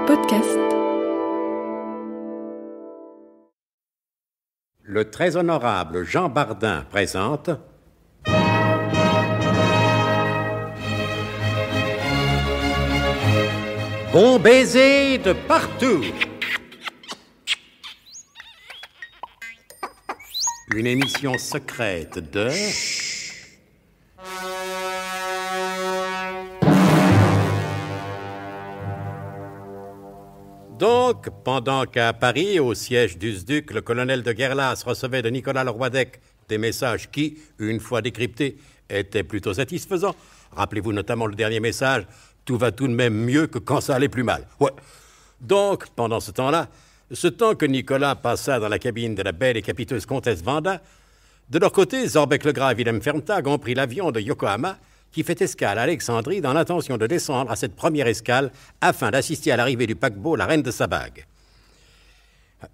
Podcast. Le très honorable Jean Bardin présente Bon baiser de partout. Une émission secrète de... Donc, pendant qu'à Paris, au siège d'Usduc, le colonel de Guerlas recevait de Nicolas Leroidec des messages qui, une fois décryptés, étaient plutôt satisfaisants. Rappelez-vous notamment le dernier message, « Tout va tout de même mieux que quand ça allait plus mal ». Ouais. Donc, pendant ce temps-là, ce temps que Nicolas passa dans la cabine de la belle et capiteuse comtesse Wanda, de leur côté, Zorbeck-Legras et Wilhelm Ferntag ont pris l'avion de Yokohama qui fait escale à Alexandrie dans l'intention de descendre à cette première escale afin d'assister à l'arrivée du paquebot La Reine de Sabag.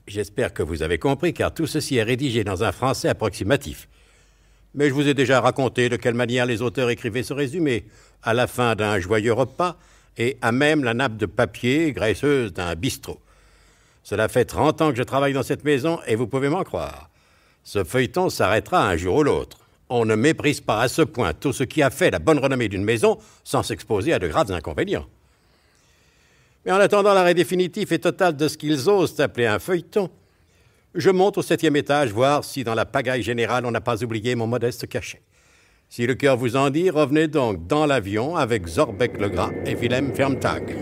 J'espère que vous avez compris, car tout ceci est rédigé dans un français approximatif. Mais je vous ai déjà raconté de quelle manière les auteurs écrivaient ce résumé, à la fin d'un joyeux repas et à même la nappe de papier graisseuse d'un bistrot. Cela fait 30 ans que je travaille dans cette maison et vous pouvez m'en croire. Ce feuilleton s'arrêtera un jour ou l'autre. On ne méprise pas à ce point tout ce qui a fait la bonne renommée d'une maison sans s'exposer à de graves inconvénients. Mais en attendant l'arrêt définitif et total de ce qu'ils osent appeler un feuilleton, je monte au 7e étage voir si dans la pagaille générale on n'a pas oublié mon modeste cachet. Si le cœur vous en dit, revenez donc dans l'avion avec Zorbeck-Legras et Wilhelm Ferntag.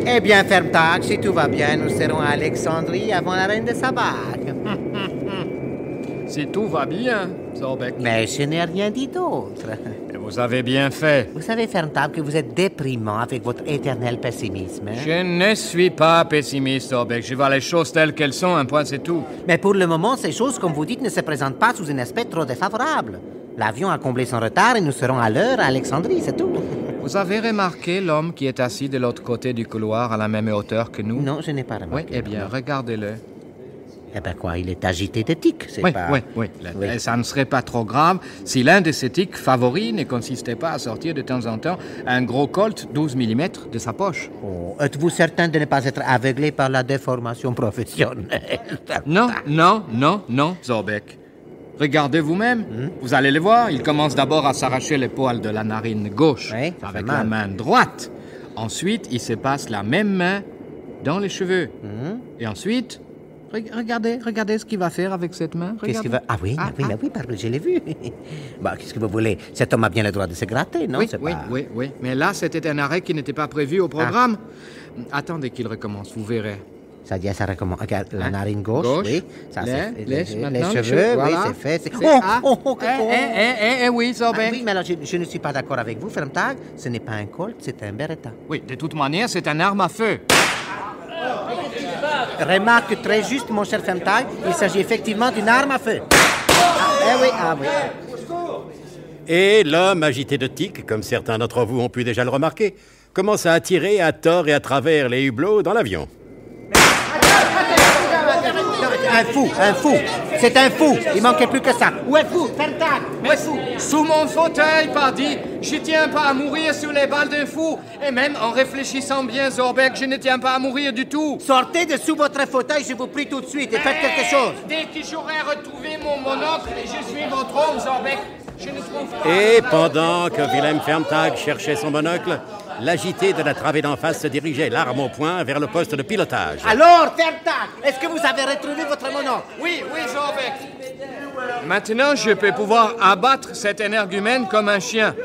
Eh bien, Ferntag, si tout va bien, nous serons à Alexandrie avant la Reine de Sabag. Si tout va bien, Zorbeck. Mais je n'ai rien dit d'autre. Et vous avez bien fait. Vous savez, Ferntag, que vous êtes déprimant avec votre éternel pessimisme. Hein? Je ne suis pas pessimiste, Zorbeck. Je vois les choses telles qu'elles sont, un point c'est tout. Mais pour le moment, ces choses, comme vous dites, ne se présentent pas sous un aspect trop défavorable. L'avion a comblé son retard et nous serons à l'heure à Alexandrie, c'est tout. Vous avez remarqué l'homme qui est assis de l'autre côté du couloir à la même hauteur que nous? Non, je n'ai pas remarqué. Oui, eh bien, regardez-le. Eh bien quoi, il est agité de tics, c'est Oui, pas... oui. Ça ne serait pas trop grave si l'un de ses tics favoris ne consistait pas à sortir de temps en temps un gros Colt 12 mm de sa poche. Oh, êtes-vous certain de ne pas être aveuglé par la déformation professionnelle? Non, Zorbeck. Regardez vous-même. Vous allez le voir, il commence d'abord à s'arracher les poils de la narine gauche avec la main droite. Ensuite, il se passe la même main dans les cheveux. Et ensuite... Regardez ce qu'il va faire avec cette main. Qu'est-ce qu'il va... Ah oui, pardon, je l'ai vu. Bah, qu'est-ce que vous voulez? Cet homme a bien le droit de se gratter, non? Oui. Mais là, c'était un arrêt qui n'était pas prévu au programme. Attendez qu'il recommence, vous verrez. C'est-à-dire, ça recommence. Regarde, la narine gauche, oui. Ça, les cheveux, voilà. Oui, c'est fait. Oui, Zorbeck. Oui, mais alors, je ne suis pas d'accord avec vous, Ferntag. Ce n'est pas un Colt, c'est un Beretta. Oui, de toute manière, c'est un arme à feu. Remarque très juste, mon cher Ferntag, il s'agit effectivement d'une arme à feu. Oui. Et l'homme agité de tics, comme certains d'entre vous ont pu déjà le remarquer, commence à attirer à tort et à travers les hublots dans l'avion. Un fou. C'est un fou. Il manquait plus que ça. Où est fou, Ferntag? Où est fou? Sous mon fauteuil, pardi. Je tiens pas à mourir sous les balles d'un fou. Et même en réfléchissant bien, Zorbeck, je ne tiens pas à mourir du tout. Sortez de sous votre fauteuil, je vous prie tout de suite, et faites quelque chose. Dès que j'aurai retrouvé mon monocle, je suis votre homme, Zorbeck. Je ne trouve pas... Et pendant que Wilhelm Ferntag cherchait son monocle, l'agité de la travée d'en face se dirigeait, l'arme au poing, vers le poste de pilotage. Alors, Ferntag, est-ce que vous avez retrouvé votre monocle? Oui, Zorbeck. Maintenant, je peux pouvoir abattre cet énergumène comme un chien.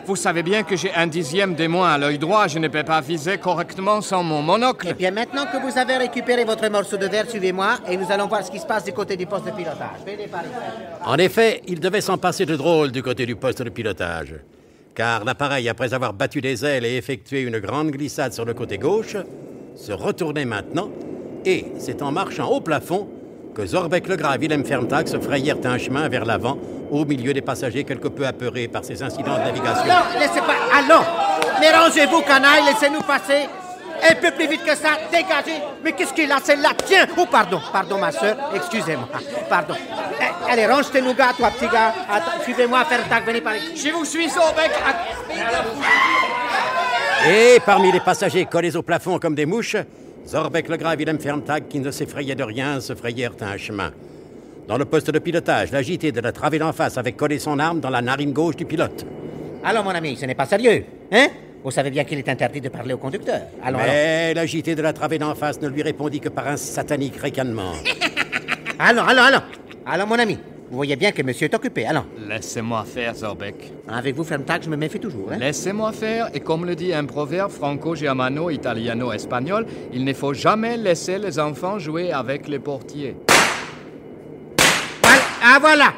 Vous savez bien que j'ai un dixième de moins à l'œil droit. Je ne peux pas viser correctement sans mon monocle. Eh bien, maintenant que vous avez récupéré votre morceau de verre, suivez-moi et nous allons voir ce qui se passe du côté du poste de pilotage. Venez par ici. En effet, il devait s'en passer de drôle du côté du poste de pilotage. Car l'appareil, après avoir battu des ailes et effectué une grande glissade sur le côté gauche, se retournait maintenant et c'est en marchant au plafond que Zorbeck-Legras et Wilhelm Ferntag se frayèrent un chemin vers l'avant au milieu des passagers quelque peu apeurés par ces incidents de navigation. Non, laissez pas... Allons! Mais rangez-vous, canaille, laissez-nous passer. Un peu plus vite que ça, dégagez. Mais qu'est-ce qu'il a, celle-là? Tiens! Oh, pardon, ma soeur, excusez-moi. Pardon. Allez, range tes nougats, toi, petit gars. Attends, suivez-moi, Ferntag, venez par ici. Je vous suis, Zorbeck. Et parmi les passagers collés au plafond comme des mouches, Zorbeck Legras et Wilhelm Ferntag, qui ne s'effrayaient de rien, se frayèrent un chemin. Dans le poste de pilotage, l'agité de la travée d'en face avait collé son arme dans la narine gauche du pilote. Alors, mon ami, ce n'est pas sérieux, hein? Vous savez bien qu'il est interdit de parler au conducteur. Mais l'agité de la travée d'en face ne lui répondit que par un satanique ricanement. Alors, mon ami, vous voyez bien que monsieur est occupé, allons. Laissez-moi faire, Zorbeck. Avec vous, Ferntag, je me méfie toujours, hein? Laissez-moi faire, et comme le dit un proverbe franco-germano-italiano-espagnol, il ne faut jamais laisser les enfants jouer avec les portiers. Voilà.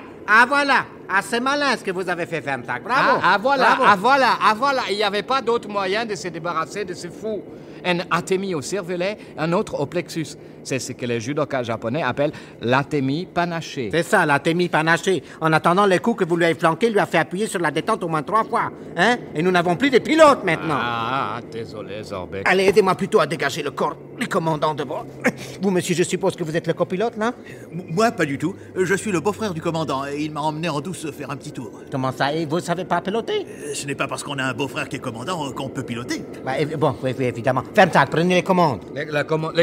Ah, c'est malin ce que vous avez fait, Ferntag. Bravo. Voilà. Il n'y avait pas d'autre moyen de se débarrasser de ce fou. Un atémie au cervelet, un autre au plexus. C'est ce que les judokas japonais appellent l'atémie panachée. C'est ça, l'atémie panachée. En attendant, le coup que vous lui avez flanqué lui a fait appuyer sur la détente au moins 3 fois. Hein? Et nous n'avons plus de pilote maintenant. Désolé, Zorbeck. Allez, aidez-moi plutôt à dégager le corps du commandant de bord. Vous, monsieur, je suppose que vous êtes le copilote, là? Moi, pas du tout. Je suis le beau-frère du commandant et il m'a emmené en douce faire un petit tour. Comment ça? Et vous savez pas piloter? Ce n'est pas parce qu'on a un beau-frère qui est commandant qu'on peut piloter. Bon, oui, évidemment. Ferntag, prenez les commandes.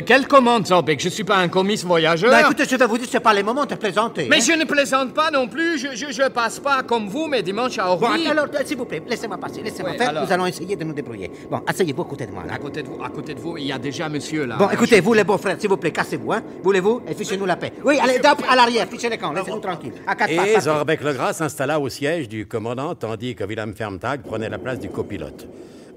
Quelle commande, Zorbeck? Je suis pas un commis voyageur. Écoutez, je vais vous dire, c'est pas les moments de plaisanter. Mais je ne plaisante pas non plus. Je passe pas comme vous mes dimanches à Orly. Bon, alors, s'il vous plaît, laissez-moi passer, laissez-moi faire. Alors... Nous allons essayer de nous débrouiller. Bon, asseyez-vous à côté de moi. Là. À côté de vous, il y a déjà monsieur là. Bon, écoutez, vous les beaux-frères, s'il vous plaît, cassez-vous, hein. Voulez-vous? Et fichez-nous la paix. Oui, allez, hop, à l'arrière, fichez les camps, laissez-nous tranquilles. À 4 pattes. Et Zorbeck Legras s'installa au siège du commandant, tandis que Wilhelm Ferntag prenait la place du copilote.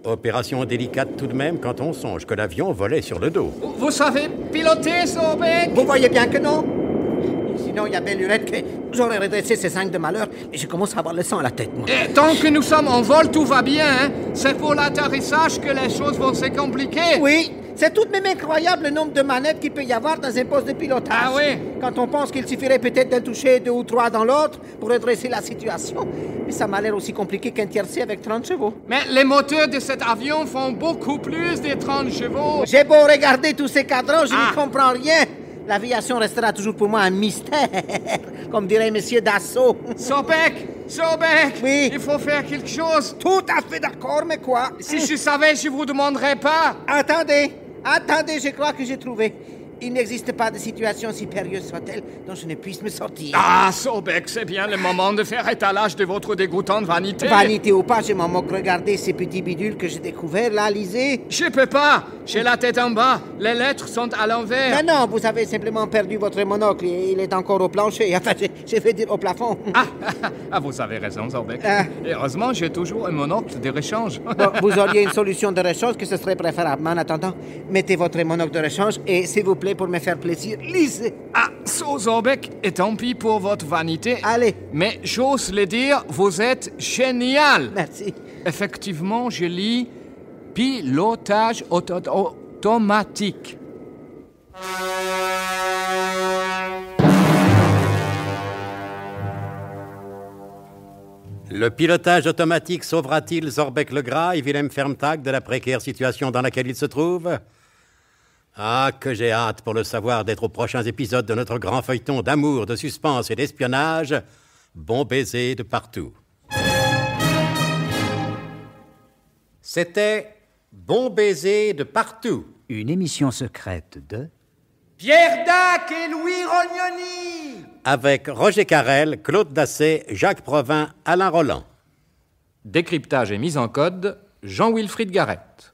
Opération délicate tout de même quand on songe que l'avion volait sur le dos. Vous savez piloter, Zorbeck? Vous voyez bien que non. Sinon, il y a belle lurette que j'aurais redressé ces 5 de malheur, mais je commence à avoir le sang à la tête, moi. Et tant que nous sommes en vol, tout va bien, hein? C'est pour l'atterrissage que les choses vont se compliquer. Oui, c'est tout de même incroyable le nombre de manettes qu'il peut y avoir dans un poste de pilotage. Ah oui? Quand on pense qu'il suffirait peut-être d'en toucher 2 ou 3 dans l'autre pour redresser la situation. Mais ça m'a l'air aussi compliqué qu'un tiercé avec 30 chevaux. Mais les moteurs de cet avion font beaucoup plus de 30 chevaux. J'ai beau regarder tous ces cadrans, je n'y comprends rien. L'aviation restera toujours pour moi un mystère, comme dirait monsieur Dassault. Zorbeck, oui. Il faut faire quelque chose. Tout à fait d'accord, mais quoi? Si je savais, je vous demanderais pas. Attendez, je crois que j'ai trouvé. Il n'existe pas de situation si périlleuse soit-elle dont je ne puisse me sortir. Ah, Zorbeck, c'est bien le moment de faire étalage de votre dégoûtante vanité. Vanité ou pas, je m'en moque. Regardez ces petits bidules que j'ai découverts, là, lisez. Je peux pas. J'ai la tête en bas. Les lettres sont à l'envers. Mais non, vous avez simplement perdu votre monocle et il est encore au plancher. Enfin, je vais dire au plafond. Vous avez raison, Zorbeck. Et heureusement, j'ai toujours un monocle de rechange. Bon, vous auriez une solution de rechange que ce serait préférable. Mais en attendant, mettez votre monocle de rechange et, s'il vous plaît, pour me faire plaisir, lisez. Zorbeck, et tant pis pour votre vanité. Allez. Mais j'ose le dire, vous êtes génial. Merci. Effectivement, je lis pilotage automatique. Le pilotage automatique sauvera-t-il Zorbeck Legras et Wilhelm Ferntag de la précaire situation dans laquelle ils se trouvent? Ah, que j'ai hâte pour le savoir d'être aux prochains épisodes de notre grand feuilleton d'amour, de suspense et d'espionnage, Bon baiser de partout. C'était Bon baiser de partout. Une émission secrète de... Pierre Dac et Louis Rognoni. Avec Roger Carrel, Claude Dassé, Jacques Provin, Alain Roland. Décryptage et mise en code, Jean-Wilfried Garrett.